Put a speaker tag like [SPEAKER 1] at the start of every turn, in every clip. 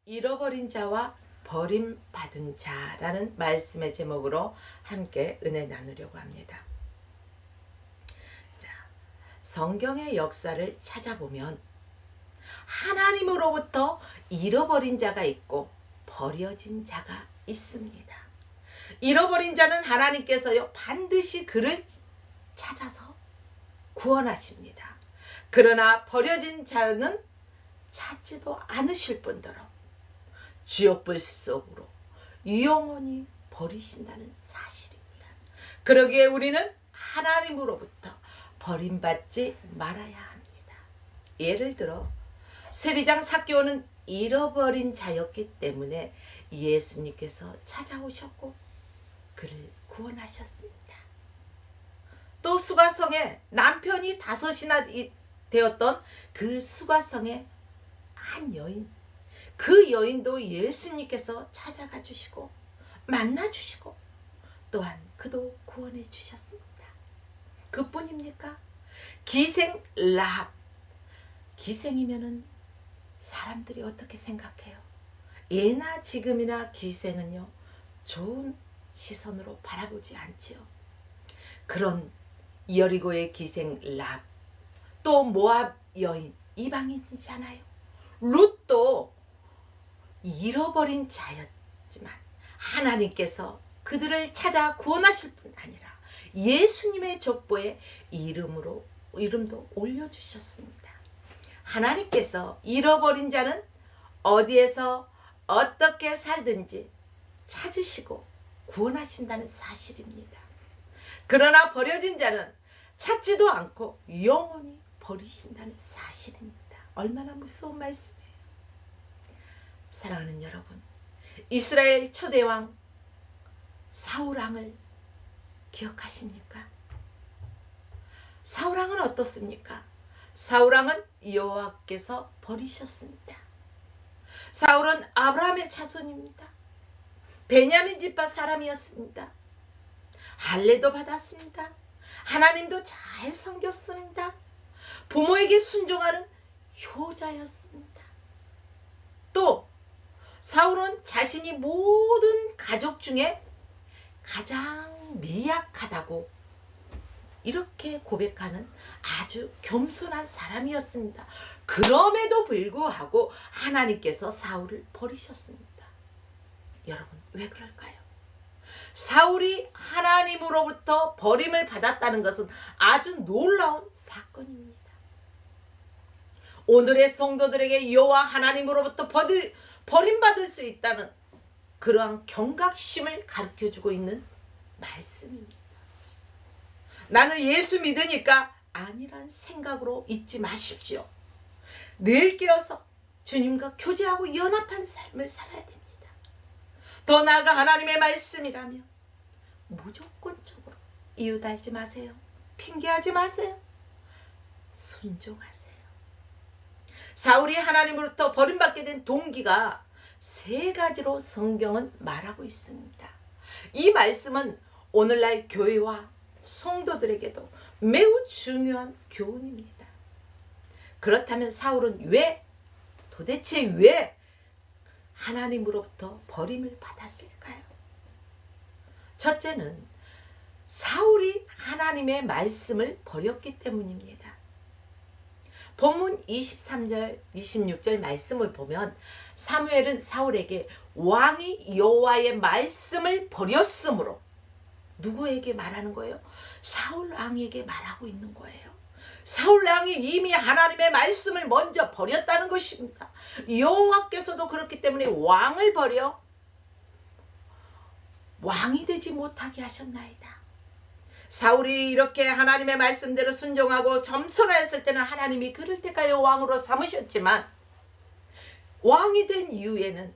[SPEAKER 1] 잃어버린 자와 버림받은 자라는 말씀의 제목으로 함께 은혜 나누려고 합니다. 자, 성경의 역사를 찾아보면 하나님으로부터 잃어버린 자가 있고 버려진 자가 있습니다. 잃어버린 자는 하나님께서요 반드시 그를 찾아서 구원하십니다. 그러나 버려진 자는 찾지도 않으실 뿐더러 지옥불 속으로 영원히 버리신다는 사실입니다. 그러기에 우리는 하나님으로부터 버림받지 말아야 합니다. 예를 들어 세리장 삭개오는 잃어버린 자였기 때문에 예수님께서 찾아오셨고 그를 구원하셨습니다. 또 수가성에 남편이 5이나 되었던 그 수가성의 한 여인, 그 여인도 예수님께서 찾아가 주시고 만나 주시고 또한 그도 구원해 주셨습니다. 그뿐입니까? 기생 라합, 기생이면은 사람들이 어떻게 생각해요? 예나 지금이나 기생은요 좋은 시선으로 바라보지 않지요. 그런 여리고의 기생 랍, 또 모압 여인 이방인이잖아요. 룻도 잃어버린 자였지만 하나님께서 그들을 찾아 구원하실 뿐 아니라 예수님의 족보에 이름도 올려주셨습니다. 하나님께서 잃어버린 자는 어디에서 어떻게 살든지 찾으시고 구원하신다는 사실입니다. 그러나 버려진 자는 찾지도 않고 영원히 버리신다는 사실입니다. 얼마나 무서운 말씀이에요. 사랑하는 여러분, 이스라엘 초대왕 사울왕을 기억하십니까? 사울왕은 어떻습니까? 사울왕은 여호와께서 버리셨습니다. 사울은 아브라함의 자손입니다. 베냐민 집파 사람이었습니다. 할례도 받았습니다. 하나님도 잘 섬겼습니다. 부모에게 순종하는 효자였습니다. 또 사울은 자신이 모든 가족 중에 가장 미약하다고 이렇게 고백하는 아주 겸손한 사람이었습니다. 그럼에도 불구하고 하나님께서 사울을 버리셨습니다. 여러분, 왜 그럴까요? 사울이 하나님으로부터 버림을 받았다는 것은 아주 놀라운 사건입니다. 오늘의 성도들에게 여호와 하나님으로부터 버림받을 수 있다는 그러한 경각심을 가르쳐주고 있는 말씀입니다. 나는 예수 믿으니까 아니란 생각으로 있지 마십시오. 늘 깨어서 주님과 교제하고 연합한 삶을 살아야 됩니다. 더 나아가 하나님의 말씀이라면 무조건적으로 이유 달지 마세요. 핑계하지 마세요. 순종하세요. 사울이 하나님으로부터 버림받게 된 동기가 3가지로 성경은 말하고 있습니다. 이 말씀은 오늘날 교회와 성도들에게도 매우 중요한 교훈입니다. 그렇다면 사울은 도대체 왜 하나님으로부터 버림을 받았을까요? 첫째는 사울이 하나님의 말씀을 버렸기 때문입니다. 본문 23절, 26절 말씀을 보면 사무엘은 사울에게 왕이 여호와의 말씀을 버렸으므로 누구에게 말하는 거예요? 사울 왕에게 말하고 있는 거예요. 사울 왕이 이미 하나님의 말씀을 먼저 버렸다는 것입니다. 여호와께서도 그렇기 때문에 왕을 버려 왕이 되지 못하게 하셨나이다. 사울이 이렇게 하나님의 말씀대로 순종하고 겸손하였을 때는 하나님이 그를 택하여 왕으로 삼으셨지만 왕이 된 이후에는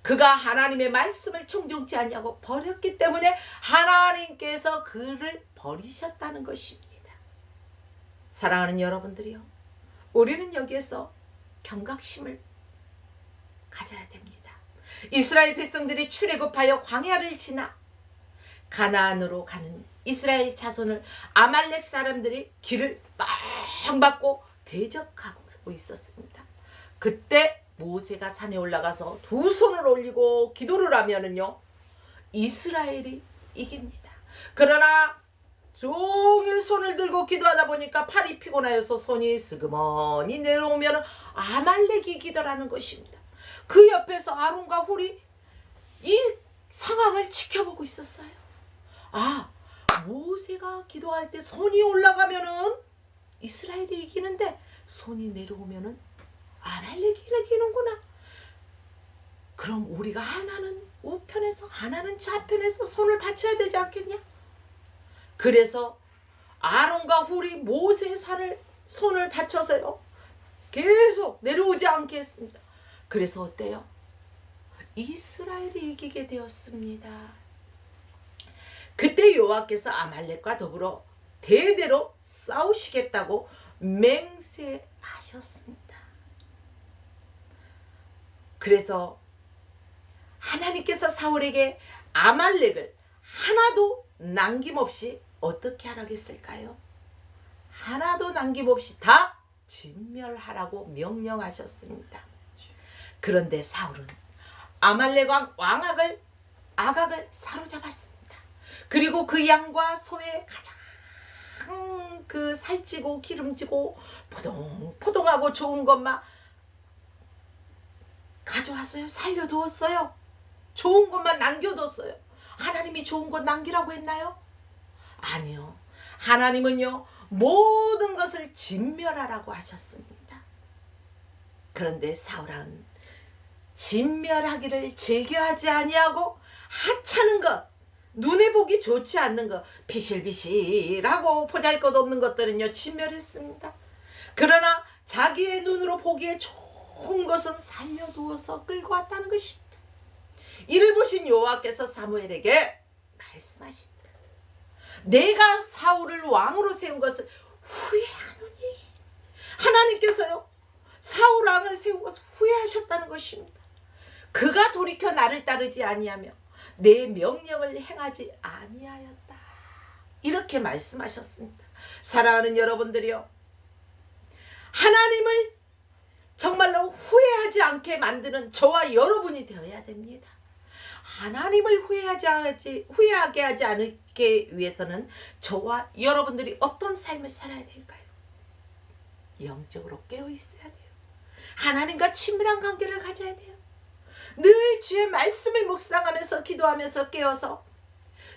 [SPEAKER 1] 그가 하나님의 말씀을 청종치 아니하고 버렸기 때문에 하나님께서 그를 버리셨다는 것입니다. 사랑하는 여러분들이요, 우리는 여기에서 경각심을 가져야 됩니다. 이스라엘 백성들이 출애굽하여 광야를 지나 가나안으로 가는 이스라엘 자손을 아말렉 사람들이 길을 딱 막고 대적하고 있었습니다. 그때 모세가 산에 올라가서 두 손을 올리고 기도를 하면은요, 이스라엘이 이깁니다. 그러나 종일 손을 들고 기도하다 보니까 팔이 피곤하여서 손이 스그머니 내려오면 아말렉이 이기더라는 것입니다. 그 옆에서 아론과 훌이 이 상황을 지켜보고 있었어요. 아, 모세가 기도할 때 손이 올라가면은 이스라엘이 이기는데 손이 내려오면은 아말렉이 이기는구나. 그럼 우리가 하나는 우편에서 하나는 좌편에서 손을 받쳐야 되지 않겠냐? 그래서 아론과 훌이 모세의 손을 받쳐서요, 계속 내려오지 않게 했습니다. 그래서 어때요? 이스라엘이 이기게 되었습니다. 그때 여호와께서 아말렉과 더불어 대대로 싸우시겠다고 맹세하셨습니다. 그래서 하나님께서 사울에게 아말렉을 하나도 남김없이 어떻게 하라겠을까요? 하나도 남김없이 다 진멸하라고 명령하셨습니다. 그런데 사울은 아말렉 왕 아각을 사로잡았습니다. 그리고 그 양과 소에 가장 그 살찌고 기름지고 포동포동하고 좋은 것만 가져왔어요. 살려두었어요. 좋은 것만 남겨뒀어요. 하나님이 좋은 것 남기라고 했나요? 아니요. 하나님은요, 모든 것을 진멸하라고 하셨습니다. 그런데 사울은 진멸하기를 즐겨하지 아니하고 하찮은 것, 눈에 보기 좋지 않는 것, 비실비실하고 보잘것없는 것들은요 진멸했습니다. 그러나 자기의 눈으로 보기에 좋은 것은 살려두어서 끌고 왔다는 것입니다. 이를 보신 여호와께서 사무엘에게 말씀하십니다. 내가 사울을 왕으로 세운 것을 후회하노니. 하나님께서요, 사울 왕을 세운 것을 후회하셨다는 것입니다. 그가 돌이켜 나를 따르지 아니하며 내 명령을 행하지 아니하였다. 이렇게 말씀하셨습니다. 사랑하는 여러분들이요, 하나님을 정말로 후회하지 않게 만드는 저와 여러분이 되어야 됩니다. 하나님을 후회하게 하지 않게 위해서는 저와 여러분들이 어떤 삶을 살아야 될까요? 영적으로 깨어 있어야 돼요. 하나님과 친밀한 관계를 가져야 돼요. 늘 주의 말씀을 묵상하면서 기도하면서 깨어서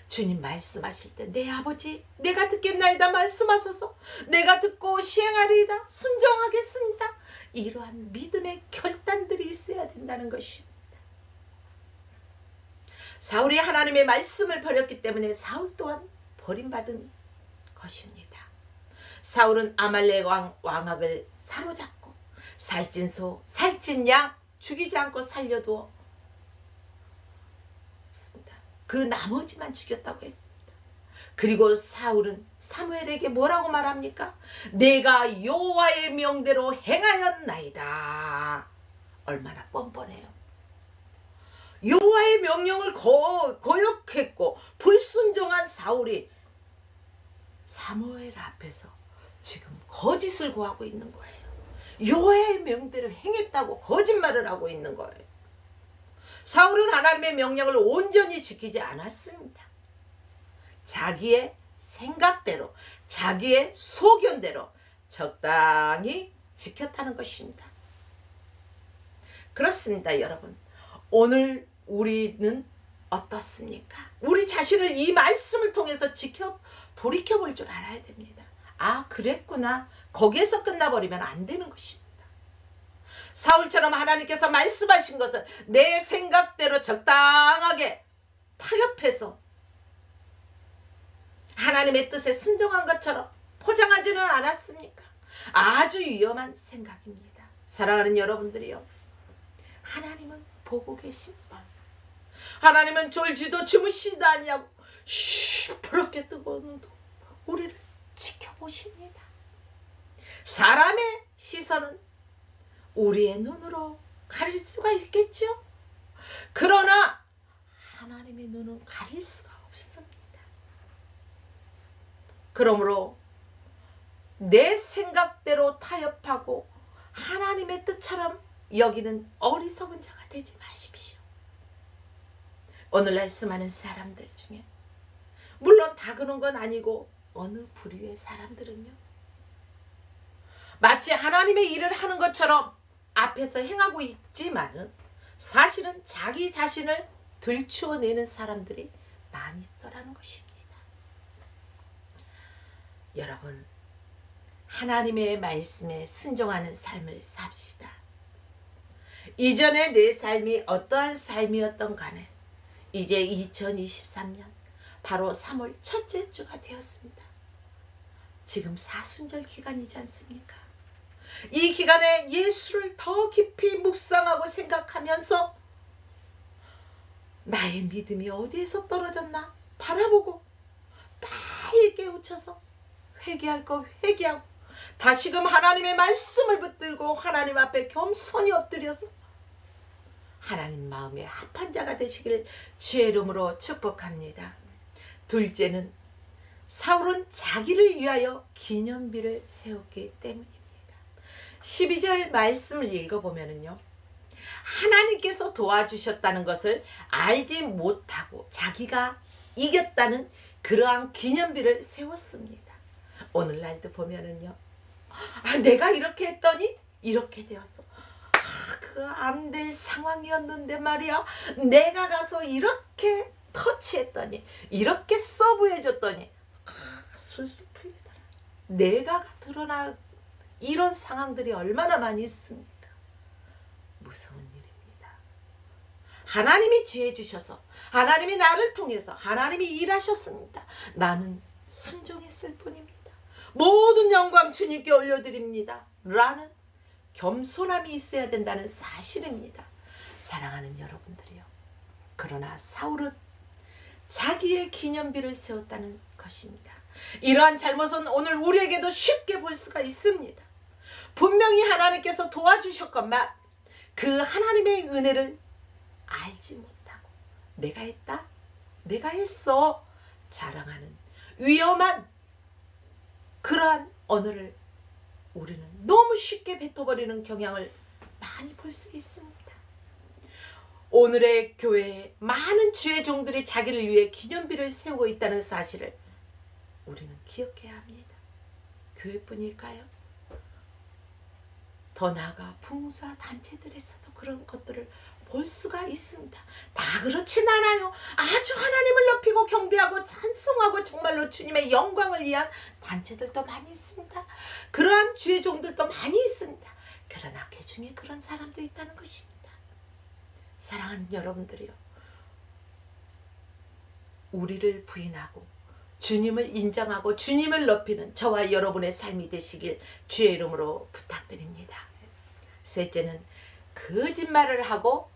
[SPEAKER 1] 주님 말씀하실 때 내 아버지 내가 듣겠나이다 말씀하소서. 내가 듣고 시행하리이다. 순종하겠습니다. 이러한 믿음의 결단들이 있어야 된다는 것입니다. 사울이 하나님의 말씀을 버렸기 때문에 사울 또한 버림받은 것입니다. 사울은 아말렉 왕 왕악을 사로잡고 살찐 소, 살찐 양 죽이지 않고 살려두었습니다. 그 나머지만 죽였다고 했습니다. 그리고 사울은 사무엘에게 뭐라고 말합니까? 내가 여호와의 명대로 행하였나이다. 얼마나 뻔뻔해요. 여호와의 명령을 거역했고 불순종한 사울이 사무엘 앞에서 지금 거짓을 고하고 있는 거예요. 여호와의 명대로 행했다고 거짓말을 하고 있는 거예요. 사울은 하나님의 명령을 온전히 지키지 않았습니다. 자기의 생각대로, 자기의 소견대로 적당히 지켰다는 것입니다. 그렇습니다, 여러분. 오늘 우리는 어떻습니까? 우리 자신을 이 말씀을 통해서 돌이켜볼 줄 알아야 됩니다. 아, 그랬구나. 거기에서 끝나버리면 안 되는 것입니다. 사울처럼 하나님께서 말씀하신 것을 내 생각대로 적당하게 타협해서 하나님의 뜻에 순종한 것처럼 포장하지는 않았습니까? 아주 위험한 생각입니다. 사랑하는 여러분들이요, 하나님은 보고 계십니다. 하나님은 졸지도 주무시지도 아니하고 부럽게 뜨거운 눈도 우리를 지켜보십니다. 사람의 시선은 우리의 눈으로 가릴 수가 있겠죠. 그러나 하나님의 눈은 가릴 수가 없습니다. 그러므로 내 생각대로 타협하고 하나님의 뜻처럼 여기는 어리석은 자가 되지 마십시오. 오늘날 수많은 사람들 중에 물론 다 그런 건 아니고 어느 부류의 사람들은요, 마치 하나님의 일을 하는 것처럼 앞에서 행하고 있지만은 사실은 자기 자신을 들추어내는 사람들이 많이 있더라는 것입니다. 여러분, 하나님의 말씀에 순종하는 삶을 삽시다. 이전에 내 삶이 어떠한 삶이었던 간에 이제 2023년 바로 3월 첫째 주가 되었습니다. 지금 사순절 기간이지 않습니까? 이 기간에 예수를 더 깊이 묵상하고 생각하면서 나의 믿음이 어디에서 떨어졌나 바라보고 빨리 깨우쳐서 회개할 거 회개하고 다시금 하나님의 말씀을 붙들고 하나님 앞에 겸손히 엎드려서 하나님 마음에 합한 자가 되시길 주의 이름으로 축복합니다. 둘째는 사울은 자기를 위하여 기념비를 세웠기 때문입니다. 12절 말씀을 읽어보면요, 하나님께서 도와주셨다는 것을 알지 못하고 자기가 이겼다는 그러한 기념비를 세웠습니다. 오늘날도 보면은요, 내가 이렇게 했더니 이렇게 되었어. 그 안 될 상황이었는데 말이야, 내가 가서 이렇게 터치했더니 이렇게 서브해줬더니 술술 풀리더라. 내가가 드러나 이런 상황들이 얼마나 많이 있습니까? 무서운 일입니다. 하나님이 지혜 주셔서 하나님이 나를 통해서 하나님이 일하셨습니다. 나는 순종했을 뿐입니다. 모든 영광 주님께 올려드립니다. 라는 겸손함이 있어야 된다는 사실입니다. 사랑하는 여러분들이요, 그러나 사울은 자기의 기념비를 세웠다는 것입니다. 이러한 잘못은 오늘 우리에게도 쉽게 볼 수가 있습니다. 분명히 하나님께서 도와주셨건만 그 하나님의 은혜를 알지 못하고 내가 했다, 내가 했어 자랑하는 위험한 그러한 언어를 우리는 너무 쉽게 뱉어버리는 경향을 많이 볼 수 있습니다. 오늘의 교회에 많은 주의 종들이 자기를 위해 기념비를 세우고 있다는 사실을 우리는 기억해야 합니다. 교회뿐일까요? 더 나아가 봉사 단체들에서도 그런 것들을 볼 수가 있습니다. 다 그렇진 않아요. 아주 하나님을 높이고 경배하고 찬송하고 정말로 주님의 영광을 위한 단체들도 많이 있습니다. 그러한 주의 종들도 많이 있습니다. 그러나 그 중에 그런 사람도 있다는 것입니다. 사랑하는 여러분들이요, 우리를 부인하고 주님을 인정하고 주님을 높이는 저와 여러분의 삶이 되시길 주의 이름으로 부탁드립니다. 셋째는 거짓말을 하고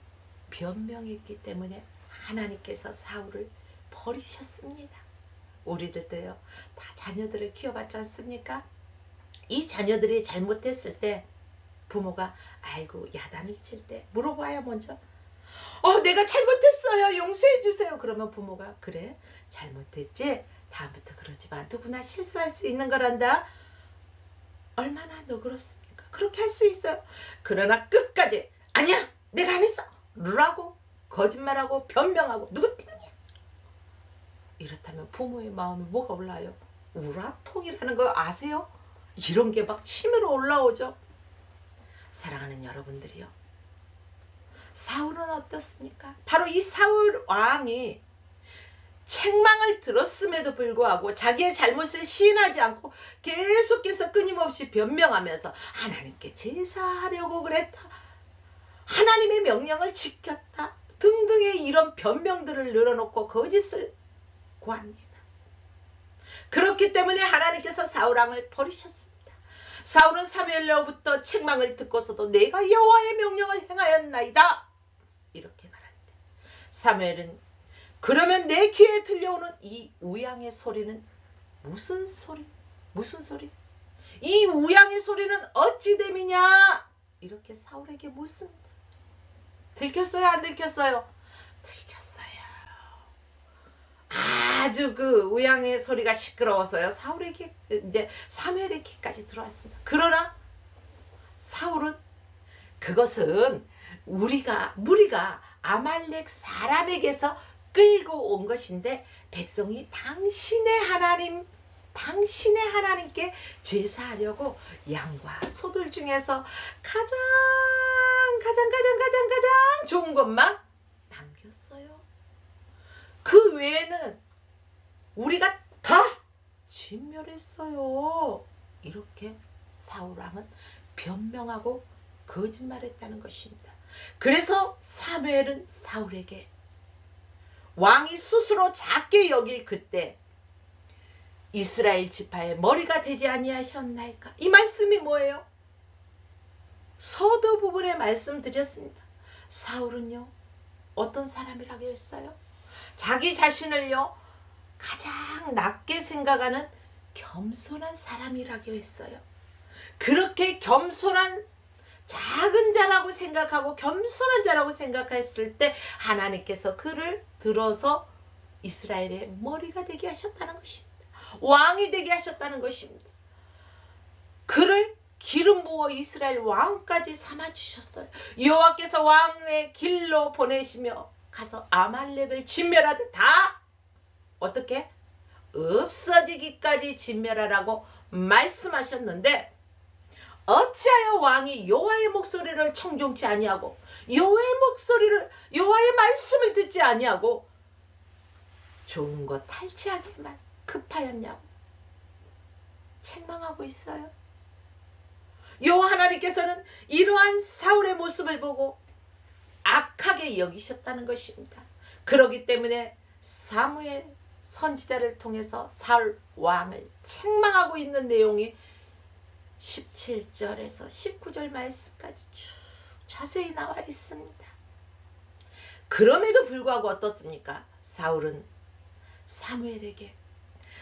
[SPEAKER 1] 변명했기 때문에 하나님께서 사울을 버리셨습니다. 우리들도요, 다 자녀들을 키워봤지 않습니까? 이 자녀들이 잘못했을 때 부모가 아이고 야단을 칠 때 물어봐야 먼저 내가 잘못했어요, 용서해 주세요. 그러면 부모가 그래 잘못했지, 다음부터 그러지 마, 누구나 실수할 수 있는 거란다. 얼마나 너그럽습니까? 그렇게 할 수 있어요. 그러나 끝까지 아니야 내가 안 했어 라고 거짓말하고 변명하고 누구 때문이야, 이렇다면 부모의 마음에 뭐가 올라요? 우라통이라는 거 아세요? 이런 게 막 치밀어 올라오죠. 사랑하는 여러분들이요, 사울은 어떻습니까? 바로 이 사울 왕이 책망을 들었음에도 불구하고 자기의 잘못을 시인하지 않고 계속해서 끊임없이 변명하면서 하나님께 제사하려고 그랬다, 하나님의 명령을 지켰다 등등의 이런 변명들을 늘어놓고 거짓을 구합니다. 그렇기 때문에 하나님께서 사울 왕을 버리셨습니다. 사울은 사무엘로부터 책망을 듣고서도 내가 여호와의 명령을 행하였나이다 이렇게 말합니다. 사무엘은 그러면 내 귀에 들려오는 이 우양의 소리는 무슨 소리? 무슨 소리? 이 우양의 소리는 어찌 됨이냐? 이렇게 사울에게 묻습니다. 들켰어요? 안 들켰어요? 들켰어요. 아주 그 우양의 소리가 시끄러워서요, 사울에게 이제 사무엘의 귀까지 들어왔습니다. 그러나 사울은 그것은 무리가 아말렉 사람에게서 끌고 온 것인데 백성이 당신의 하나님께 제사하려고 양과 소들 중에서 가장 좋은 것만 남겼어요. 그 외에는 우리가 다 진멸했어요. 이렇게 사울왕은 변명하고 거짓말했다는 것입니다. 그래서 사무엘은 사울에게 왕이 스스로 작게 여길 그때 이스라엘 지파의 머리가 되지 아니하셨나이까? 이 말씀이 뭐예요? 서두 부분에 말씀드렸습니다. 사울은요, 어떤 사람이라고 했어요? 자기 자신을요, 가장 낮게 생각하는 겸손한 사람이라고 했어요. 그렇게 겸손한 작은 자라고 생각하고 겸손한 자라고 생각했을 때 하나님께서 그를 들어서 이스라엘의 머리가 되게 하셨다는 것입니다. 왕이 되게 하셨다는 것입니다. 그를 기름 부어 이스라엘 왕까지 삼아 주셨어요. 여호와께서 왕의 길로 보내시며 가서 아말렉을 진멸하되 다 어떻게? 없어지기까지 진멸하라고 말씀하셨는데 어찌하여 왕이 여호와의 목소리를 청종치 아니하고 여호와의 말씀을 듣지 아니하고 좋은 것 탈취하기만 급하였냐고 책망하고 있어요. 여호와 하나님께서는 이러한 사울의 모습을 보고 악하게 여기셨다는 것입니다. 그렇기 때문에 사무엘 선지자를 통해서 사울 왕을 책망하고 있는 내용이 17절에서 19절 말씀까지 쭉 자세히 나와 있습니다. 그럼에도 불구하고 어떻습니까? 사울은 사무엘에게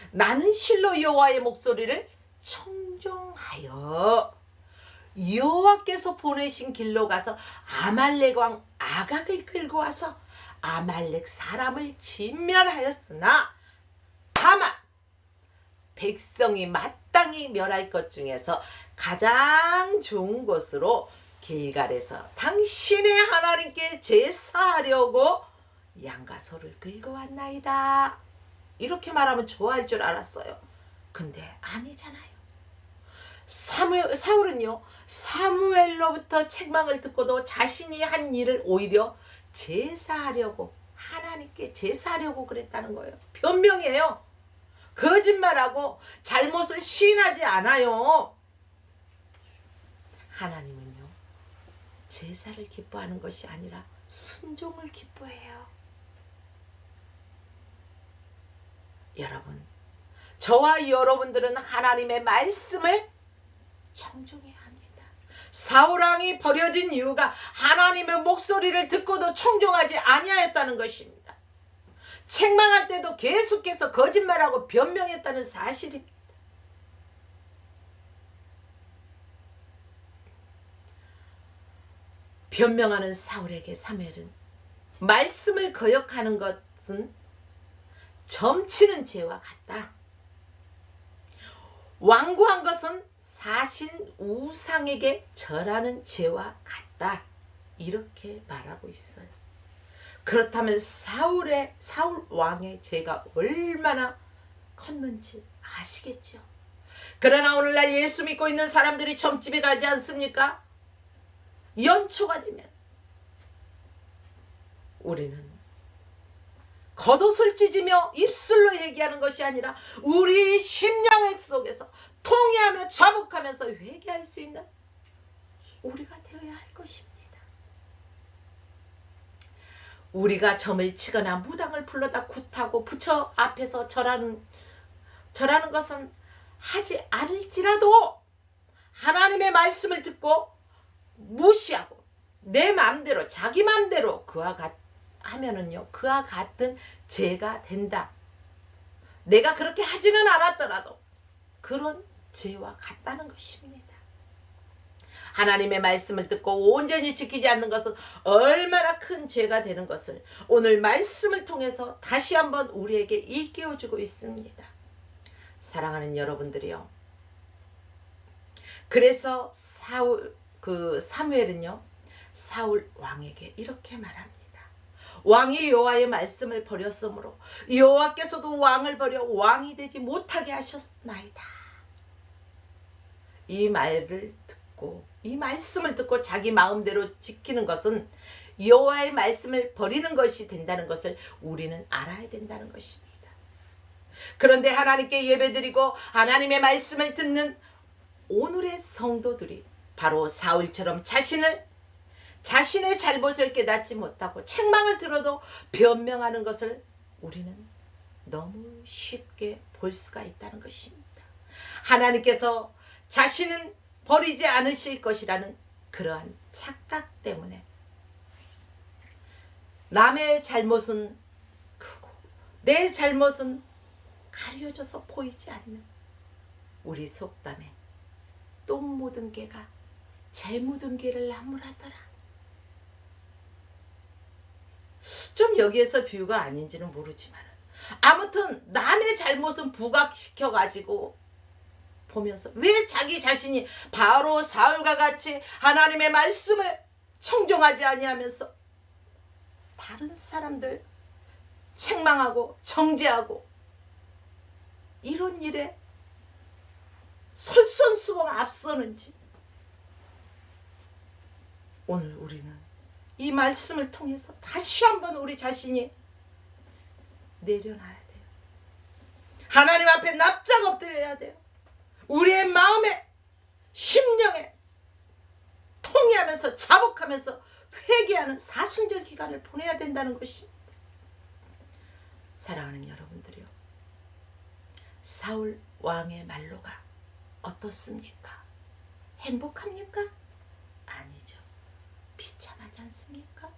[SPEAKER 1] 나는 실로 여호와의 목소리를 청종하여 여호와께서 보내신 길로 가서 아말렉 왕 아각을 끌고 와서 아말렉 사람을 진멸하였으나 다만 백성이 마땅히 멸할 것 중에서 가장 좋은 것으로 길갈에서 당신의 하나님께 제사하려고 양과 소를 끌고 왔나이다. 이렇게 말하면 좋아할 줄 알았어요. 근데 아니잖아요. 사울은요, 사무엘로부터 책망을 듣고도 자신이 한 일을 오히려 제사하려고, 하나님께 제사하려고 그랬다는 거예요. 변명이에요. 거짓말하고 잘못을 시인하지 않아요. 하나님은요, 제사를 기뻐하는 것이 아니라 순종을 기뻐해요. 여러분, 저와 여러분들은 하나님의 말씀을 청종해야 합니다. 사울왕이 버려진 이유가 하나님의 목소리를 듣고도 청종하지 아니하였다는 것입니다. 책망할 때도 계속해서 거짓말하고 변명했다는 사실입니다. 변명하는 사울에게 사무엘은 말씀을 거역하는 것은 점치는 죄와 같다. 완고한 것은 사신 우상에게 절하는 죄와 같다. 이렇게 말하고 있어요. 그렇다면 사울 왕의 죄가 얼마나 컸는지 아시겠죠? 그러나 오늘날 예수 믿고 있는 사람들이 점집에 가지 않습니까? 연초가 되면 우리는 겉옷을 찢으며 입술로 얘기하는 것이 아니라 우리 심령 속에서 통회하며 자복하면서 회개할 수 있는 우리가 되어야 할 것입니다. 우리가 점을 치거나 무당을 불러다 굿하고 부처 앞에서 절하는 것은 하지 않을지라도 하나님의 말씀을 듣고 무시하고 내 마음대로 자기 마음대로 하면은요, 그와 같은 죄가 된다. 내가 그렇게 하지는 않았더라도 그런 죄와 같다는 것입니다. 하나님의 말씀을 듣고 온전히 지키지 않는 것은 얼마나 큰 죄가 되는 것을 오늘 말씀을 통해서 다시 한번 우리에게 일깨워주고 있습니다. 사랑하는 여러분들이요, 그래서 사무엘은요, 사울 왕에게 이렇게 말합니다. 왕이 여호와의 말씀을 버렸으므로 여호와께서도 왕을 버려 왕이 되지 못하게 하셨나이다. 이 말을 듣고 이 말씀을 듣고 자기 마음대로 지키는 것은 여호와의 말씀을 버리는 것이 된다는 것을 우리는 알아야 된다는 것입니다. 그런데 하나님께 예배드리고 하나님의 말씀을 듣는 오늘의 성도들이 바로 사울처럼 자신의 잘못을 깨닫지 못하고 책망을 들어도 변명하는 것을 우리는 너무 쉽게 볼 수가 있다는 것입니다. 하나님께서 자신은 버리지 않으실 것이라는 그러한 착각 때문에 남의 잘못은 크고 내 잘못은 가려져서 보이지 않는 우리 속담에 똥 묻은 개가 재 묻은 개를 나무라더라. 좀 여기에서 비유가 아닌지는 모르지만 아무튼 남의 잘못은 부각시켜 가지고 보면서 왜 자기 자신이 바로 사울과 같이 하나님의 말씀을 청종하지 아니하면서 다른 사람들 책망하고 정죄하고 이런 일에 솔선수범 앞서는지 오늘 우리는 이 말씀을 통해서 다시 한번 우리 자신이 내려놔야 돼요. 하나님 앞에 납작 엎드려야 돼요. 우리의 마음에 심령에 통회하면서 자복하면서 회개하는 사순절 기간을 보내야 된다는 것입니다. 사랑하는 여러분들이요, 사울 왕의 말로가 어떻습니까? 행복합니까? 아니죠. 비참하지 않습니까?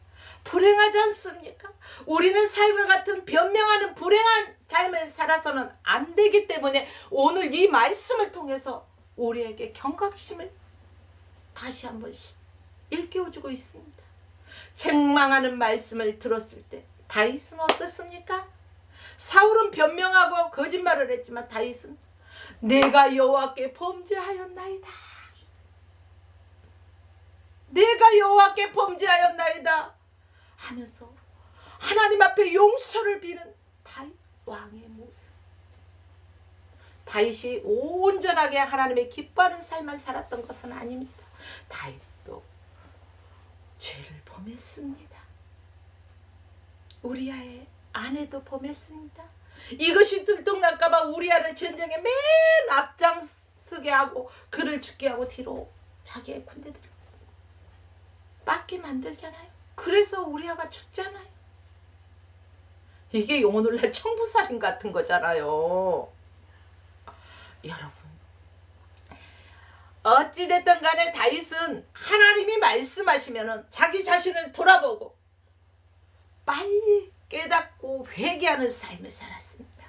[SPEAKER 1] 불행하지 않습니까? 우리는 삶과 같은 변명하는 불행한 삶을 살아서는 안 되기 때문에 오늘 이 말씀을 통해서 우리에게 경각심을 다시 한번 일깨워주고 있습니다. 책망하는 말씀을 들었을 때 다윗은 어떻습니까? 사울은 변명하고 거짓말을 했지만 다윗은 내가 여호와께 범죄하였나이다. 내가 여호와께 범죄하였나이다 하면서 하나님 앞에 용서를 비는 다윗 왕의 모습. 다윗이 온전하게 하나님의 기뻐하는 삶만 살았던 것은 아닙니다. 다윗도 죄를 범했습니다. 우리아의 아내도 범했습니다. 이것이 들통날까 봐 우리아를 전쟁에 맨 앞장서게 하고 그를 죽게 하고 뒤로 자기의 군대들을 빠게 만들잖아요. 그래서 우리아가 죽잖아요. 이게 오늘날 청부살인 같은 거잖아요. 여러분, 어찌됐든 간에 다윗은 하나님이 말씀하시면 자기 자신을 돌아보고 빨리 깨닫고 회개하는 삶을 살았습니다.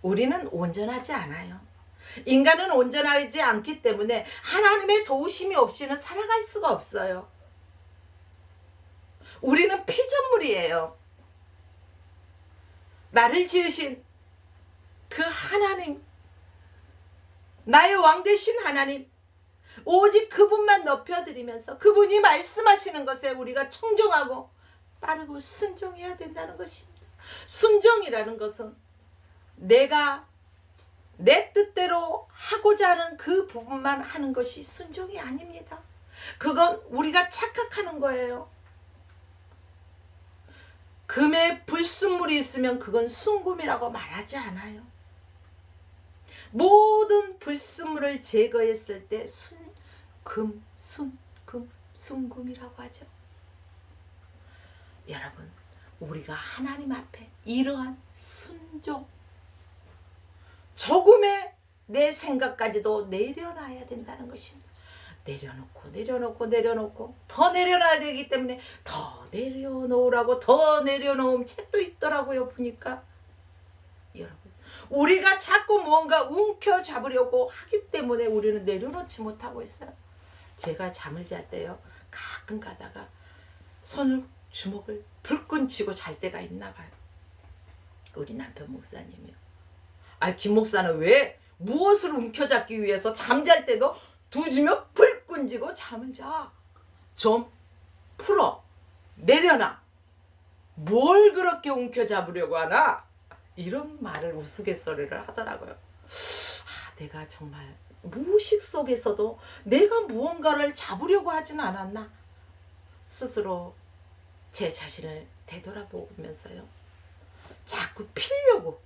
[SPEAKER 1] 우리는 온전하지 않아요. 인간은 온전하지 않기 때문에 하나님의 도우심이 없이는 살아갈 수가 없어요. 우리는 피조물이에요. 나를 지으신 그 하나님, 나의 왕 되신 하나님, 오직 그분만 높여드리면서 그분이 말씀하시는 것에 우리가 청종하고 따르고 순종해야 된다는 것입니다. 순종이라는 것은 내가 내 뜻대로 하고자 하는 그 부분만 하는 것이 순종이 아닙니다. 그건 우리가 착각하는 거예요. 금에 불순물이 있으면 그건 순금이라고 말하지 않아요. 모든 불순물을 제거했을 때 순금이라고 하죠. 여러분, 우리가 하나님 앞에 이러한 순종, 조금의 내 생각까지도 내려놔야 된다는 것입니다. 내려놓고 더 내려놔야 되기 때문에 더 내려놓으라고 더 내려놓은 책도 있더라고요. 보니까 여러분, 우리가 자꾸 뭔가 움켜잡으려고 하기 때문에 우리는 내려놓지 못하고 있어요. 제가 잠을 잘 때요, 가끔 가다가 주먹을 불끈 쥐고 잘 때가 있나 봐요. 우리 남편 목사님이요. 김 목사는 왜 무엇을 움켜잡기 위해서 잠잘 때도 두 주먹 불끈 쥐고 잠을 자? 좀 풀어 내려놔. 뭘 그렇게 움켜잡으려고 하나? 이런 말을 우스갯소리를 하더라고요. 내가 정말 무의식 속에서도 내가 무언가를 잡으려고 하진 않았나? 스스로 제 자신을 되돌아보면서요. 자꾸 필려고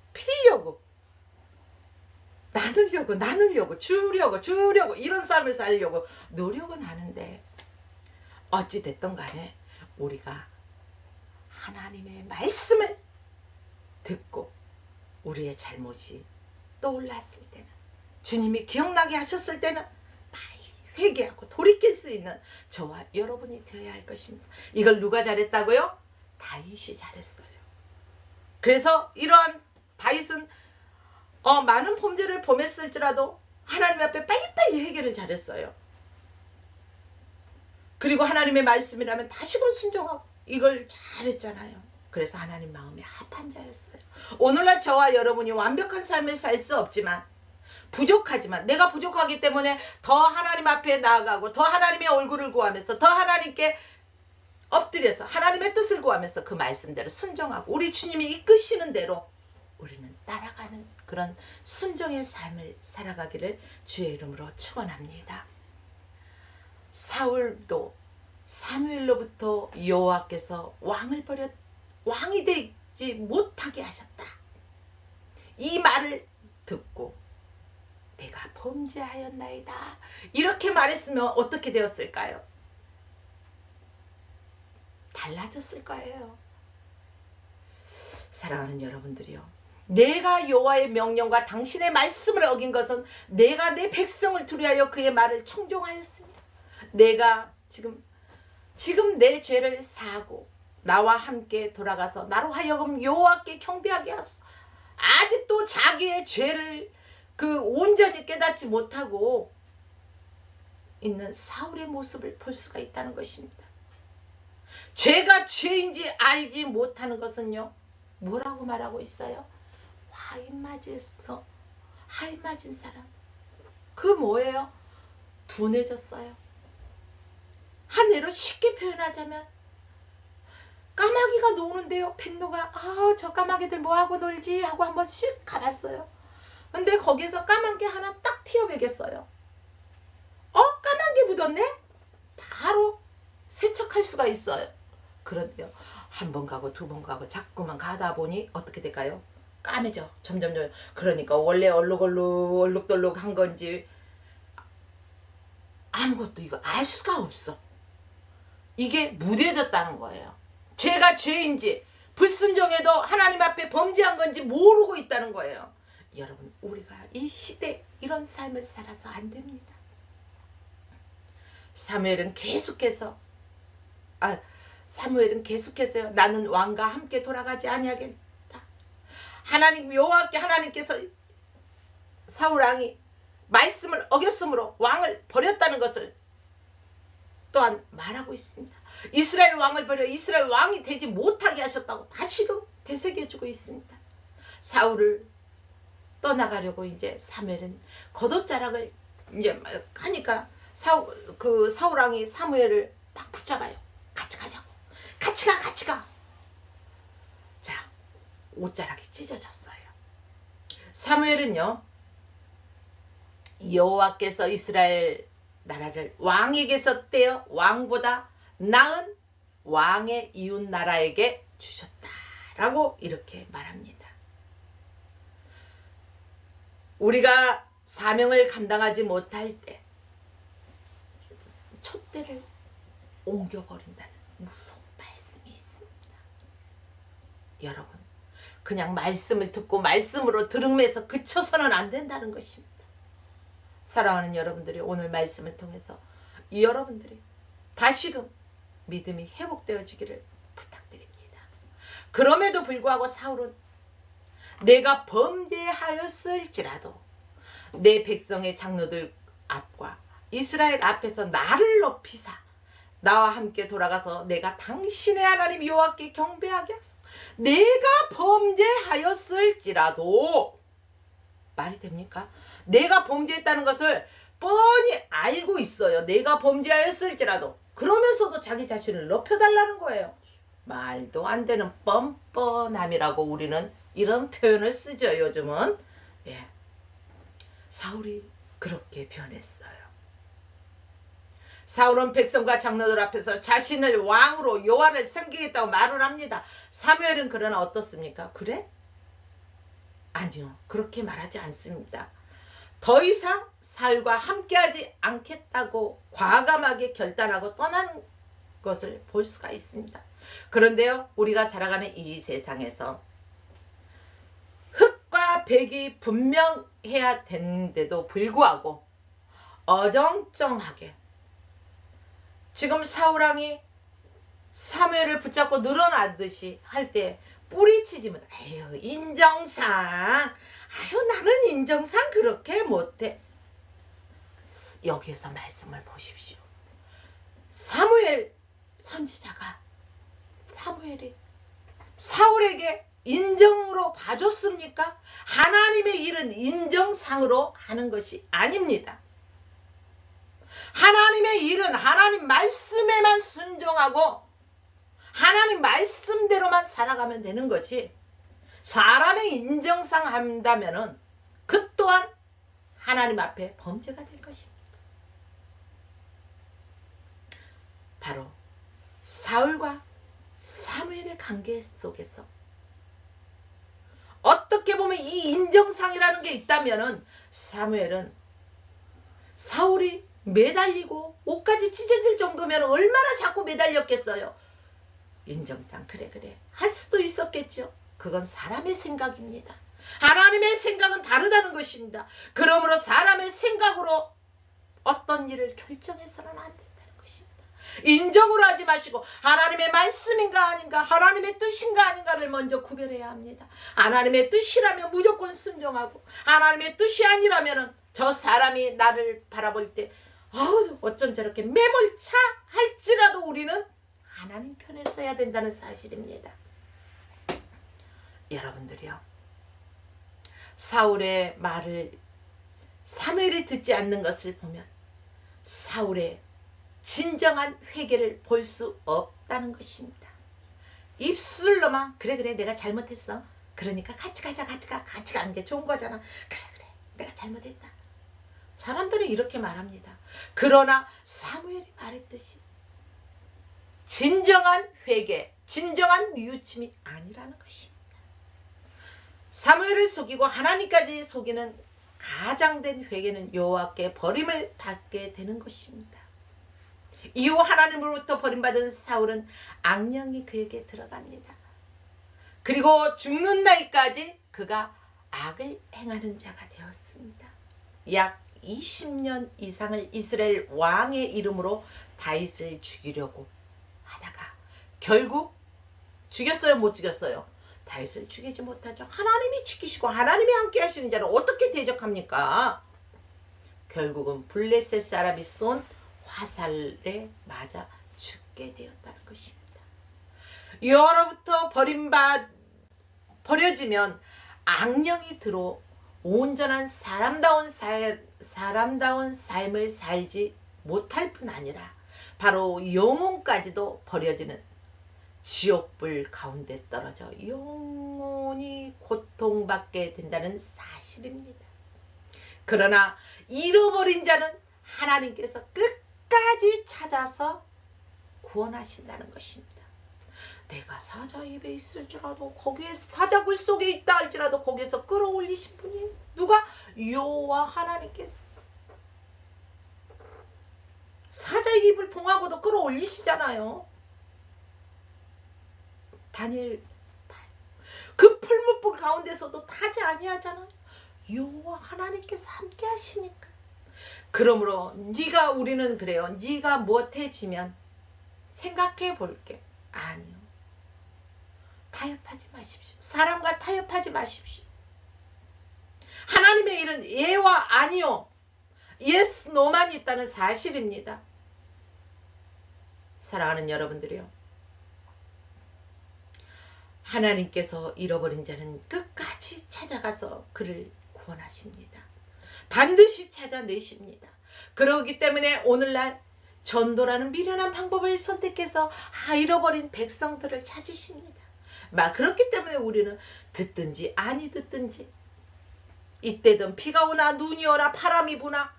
[SPEAKER 1] 나누려고 주려고 이런 삶을 살려고 노력은 하는데 어찌됐든 간에 우리가 하나님의 말씀을 듣고 우리의 잘못이 떠올랐을 때는, 주님이 기억나게 하셨을 때는 빨리 회개하고 돌이킬 수 있는 저와 여러분이 되어야 할 것입니다. 이걸 누가 잘했다고요? 다윗이 잘했어요. 그래서 이러한 다윗은 많은 범죄를 범했을지라도 하나님 앞에 빨리빨리 회개를 잘했어요. 그리고 하나님의 말씀이라면 다시금 순종하고 이걸 잘했잖아요. 그래서 하나님 마음에 합한 자였어요. 오늘날 저와 여러분이 완벽한 삶을 살 수 없지만, 부족하지만, 내가 부족하기 때문에 더 하나님 앞에 나아가고 더 하나님의 얼굴을 구하면서 더 하나님께 엎드려서 하나님의 뜻을 구하면서 그 말씀대로 순종하고 우리 주님이 이끄시는 대로 우리는 따라가는 그런 순종의 삶을 살아가기를 주의 이름으로 축원합니다. 사울도 사무엘로부터 여호와께서 왕이 되지 못하게 하셨다. 이 말을 듣고 내가 범죄하였나이다 이렇게 말했으면 어떻게 되었을까요? 달라졌을 거예요. 사랑하는 여러분들이요, 내가 여호와의 명령과 당신의 말씀을 어긴 것은 내가 내 백성을 두려하여 그의 말을 청종하였으니 내가 지금 내 죄를 사하고 나와 함께 돌아가서 나로 하여금 여호와께 경배하게 하소서. 아직도 자기의 죄를 온전히 깨닫지 못하고 있는 사울의 모습을 볼 수가 있다는 것입니다. 죄가 죄인지 알지 못하는 것은요, 뭐라고 말하고 있어요? 화인 맞은 사람. 그 뭐예요? 둔해졌어요. 한예로 쉽게 표현하자면 까마귀가 노는데요, 백로가 저 까마귀들 뭐하고 놀지 하고 한번 씩 가봤어요. 근데 거기서 까마귀 하나 딱 튀어배겼어요. 까마귀 묻었네? 바로 세척할 수가 있어요. 그런데요, 한 번 가고 두 번 가고 자꾸만 가다 보니 어떻게 될까요? 까매져. 점점. 그러니까 원래 얼룩덜룩 한 건지 아무것도 이거 알 수가 없어. 이게 무뎌졌다는 거예요. 죄가 죄인지 불순종해도 하나님 앞에 범죄한 건지 모르고 있다는 거예요. 여러분, 우리가 이 시대 이런 삶을 살아서 안 됩니다. 사무엘은 계속해서요, 나는 왕과 함께 돌아가지 아니하겠다. 하나님 여호와께 하나님께서 사울 왕이 말씀을 어겼으므로 왕을 버렸다는 것을 또한 말하고 있습니다. 이스라엘 왕을 버려 이스라엘 왕이 되지 못하게 하셨다고 다시금 되새겨주고 있습니다. 사울을 떠나가려고 이제 사무엘은 겉옷자락을 이제 하니까 사울 왕이 사무엘을 막 붙잡아요. 같이 가자고. 같이 가. 자, 옷자락이 찢어졌어요. 사무엘은요, 여호와께서 이스라엘 나라를 왕에게서 떼어 왕보다 나은 왕의 이웃 나라에게 주셨다라고 이렇게 말합니다. 우리가 사명을 감당하지 못할 때 촛대를 옮겨버린다는 무서운 말씀이 있습니다. 여러분, 그냥 말씀을 듣고 말씀으로 들음에서 그쳐서는 안 된다는 것입니다. 사랑하는 여러분들이 오늘 말씀을 통해서 여러분들이 다시금 믿음이 회복되어지기를 부탁드립니다. 그럼에도 불구하고 사울은 내가 범죄하였을지라도 내 백성의 장로들 앞과 이스라엘 앞에서 나를 높이사 나와 함께 돌아가서 내가 당신의 하나님 여호와께 경배하게 하소서. 내가 범죄하였을지라도, 말이 됩니까? 내가 범죄했다는 것을 뻔히 알고 있어요. 내가 범죄하였을지라도 그러면서도 자기 자신을 높여달라는 거예요. 말도 안 되는 뻔뻔함이라고 우리는 이런 표현을 쓰죠. 요즘은. 예. 사울이 그렇게 변했어요. 사울은 백성과 장로들 앞에서 자신을 왕으로 여호와를 섬기겠다고 말을 합니다. 사무엘은 그러나 어떻습니까? 그래? 아니요. 그렇게 말하지 않습니다. 더 이상 사울과 함께하지 않겠다고 과감하게 결단하고 떠난 것을 볼 수가 있습니다. 그런데요, 우리가 살아가는 이 세상에서 흑과 백이 분명해야 되는데도 불구하고 어정쩡하게 지금 사울왕이 사무엘을 붙잡고 늘어나듯이 할 때 뿌리치지면 아유 인정상, 아유 나는 인정상 그렇게 못해. 여기에서 말씀을 보십시오. 사무엘 선지자가 사무엘이 사울에게 인정으로 봐줬습니까? 하나님의 일은 인정상으로 하는 것이 아닙니다. 하나님의 일은 하나님 말씀에만 순종하고 하나님 말씀대로만 살아가면 되는 거지, 사람의 인정상 한다면은 그 또한 하나님 앞에 범죄가 될 것입니다. 바로 사울과 사무엘의 관계 속에서 어떻게 보면 이 인정상이라는 게 있다면은 사무엘은 사울이 매달리고 옷까지 찢어질 정도면 얼마나 자꾸 매달렸겠어요. 인정상 그래 할 수도 있었겠죠. 그건 사람의 생각입니다. 하나님의 생각은 다르다는 것입니다. 그러므로 사람의 생각으로 어떤 일을 결정해서는 안 된다는 것입니다. 인정으로 하지 마시고 하나님의 말씀인가 아닌가, 하나님의 뜻인가 아닌가를 먼저 구별해야 합니다. 하나님의 뜻이라면 무조건 순종하고, 하나님의 뜻이 아니라면 저 사람이 나를 바라볼 때 어쩜 저렇게 매몰차 할지라도 우리는 하나님 편에 서야 된다는 사실입니다. 여러분들이요, 사울의 말을 사무엘이 듣지 않는 것을 보면 사울의 진정한 회개를 볼 수 없다는 것입니다. 입술로만 그래 내가 잘못했어, 그러니까 같이 가는 게 좋은 거잖아, 그래 내가 잘못했다, 사람들은 이렇게 말합니다. 그러나 사무엘이 말했듯이 진정한 회개, 진정한 뉘우침이 아니라는 것입니다. 사무엘을 속이고 하나님까지 속이는 가장된 회개는 여호와께 버림을 받게 되는 것입니다. 이후 하나님으로부터 버림받은 사울은 악령이 그에게 들어갑니다. 그리고 죽는 날까지 그가 악을 행하는 자가 되었습니다. 약 20년 이상을 이스라엘 왕의 이름으로 다윗을 죽이려고 하다가 결국 죽였어요, 못 죽였어요? 다윗을 죽이지 못하죠. 하나님이 지키시고 하나님이 함께 하시는 자를 어떻게 대적합니까? 결국은 블레셋 사람이 쏜 화살에 맞아 죽게 되었다는 것입니다. 여로부터 버려지면 악령이 들어 온전한 사람다운 삶을 살지 못할 뿐 아니라 바로 영혼까지도 버려지는 지옥불 가운데 떨어져 영원히 고통받게 된다는 사실입니다. 그러나 잃어버린 자는 하나님께서 끝까지 찾아서 구원하신다는 것입니다. 내가 사자 입에 있을지라도, 거기에 사자굴 속에 있다 할지라도 거기에서 끌어올리신 분이 누가? 여호와 하나님께서. 사자 입을 봉하고도 끌어올리시잖아요. 다니엘 그 풀무불 가운데서도 타지 아니하잖아요. 여호와 하나님께서 함께 하시니까. 그러므로 우리는 그래요. 네가 못해지면 생각해 볼게. 아니요. 타협하지 마십시오. 사람과 타협하지 마십시오. 하나님의 일은 예와 아니요, 예스 노만 있다는 사실입니다. 사랑하는 여러분들이요, 하나님께서 잃어버린 자는 끝까지 찾아가서 그를 구원하십니다. 반드시 찾아내십니다. 그러기 때문에 오늘날 전도라는 미련한 방법을 선택해서 잃어버린 백성들을 찾으십니다. 그렇기 때문에 우리는 듣든지 아니 듣든지 이때든 비가 오나 눈이 오나 바람이 부나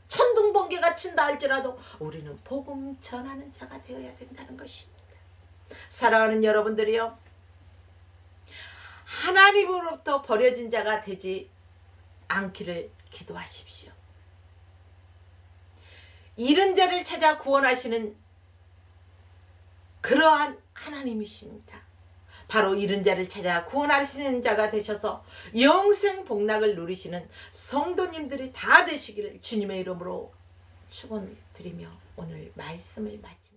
[SPEAKER 1] 천둥번개가 친다 할지라도 우리는 복음 전하는 자가 되어야 된다는 것입니다. 사랑하는 여러분들이요, 하나님으로부터 버려진 자가 되지 않기를 기도하십시오. 잃은 자를 찾아 구원하시는 그러한 하나님이십니다. 바로 잃은 자를 찾아 구원하시는 자가 되셔서 영생 복락을 누리시는 성도님들이 다 되시기를 주님의 이름으로 축원드리며 오늘 말씀을 마칩니다.